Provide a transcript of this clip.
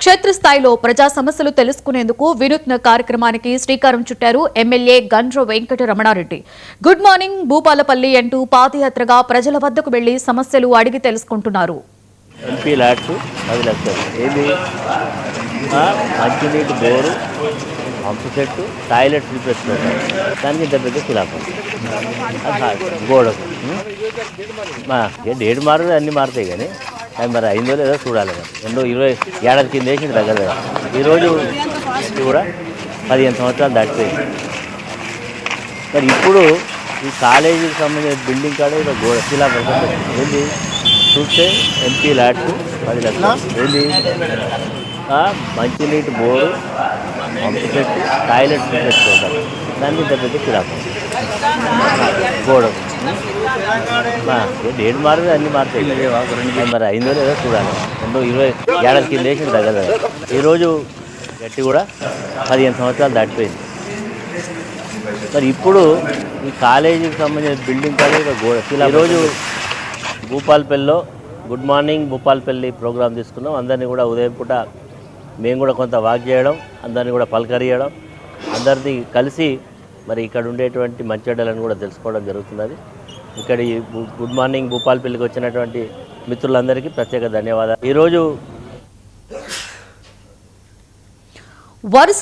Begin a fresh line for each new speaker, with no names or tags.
క్షేత్రస్థాయిలో ప్రజా సమస్యలు తెలుసుకునేందుకు వినూత్న కార్యక్రమానికి శ్రీకారం చుట్టారు MLA Gandra Venkata Ramana Reddy. Good morning Bhupalpally అంటూ పాదయాత్రగా ప్రజల వద్దకు వెళ్లి సమస్యలు అడిగి తెలుసుకుంటున్నారు.
ఎంపీ ల్యాడ్స్ 10 లక్షలు ఏది మంచినీటి బోరు పంపు సెట్టు టాయిలెట్స్ రిప్లేస్మెంట్ దానికి ఇంత పెద్ద శిలాపం గోడకు డేట్ మారుతుంది అన్నీ మారుతాయి కానీ అది మరి అయిందో లేదో చూడాలి. మరి 20 ఏడాది కింద వేసింది దగ్గర దగ్గర ఈరోజు కూడా 15 సంవత్సరాలు దాటిపోయింది. మరి ఇప్పుడు ఈ కాలేజీకి సంబంధించిన బిల్డింగ్ కాడ ఇక్కడ గోడ శిలాపం ఏంది చూస్తే ఎంపీ ల్యాడ్స్ 10 లక్షలు ఏంది మంచినీటి బోరు పంపు సెట్టు టాయిలెట్స్ పెట్టుకోవాలి దానికి ఇంత పెద్ద శిలాపం గోడకు డేట్ మారుతుంది అన్నీ మారుతాయి మరి అయిందో లేదో చూడాలి. 20 ఏడాది కింద వేసింది దగ్గర దగ్గర ఈరోజు గట్టి కూడా 15 సంవత్సరాలు దాటిపోయింది. మరి ఇప్పుడు ఈ కాలేజీకి సంబంధించిన బిల్డింగ్ కాడ ఇక్కడ గోడ ఈరోజు భూపాలపల్లిలో గుడ్ మార్నింగ్ భూపాలపల్లి ప్రోగ్రాం తీసుకున్నాం. అందరినీ కూడా ఉదయం పూట మేము కూడా కొంత వాక్ చేయడం, అందరినీ కూడా పలకరియడం, అందరినీ కలిసి మరి ఇక్కడ ఉండేటువంటి మంచి చెడ్డలను కూడా తెలుసుకోవడం జరుగుతున్నది. ఇక్కడ ఈ గుడ్ మార్నింగ్ భూపాలపల్లికి వచ్చినటువంటి మిత్రులందరికీ ప్రత్యేక ధన్యవాదాలు. ఈరోజు
వరుస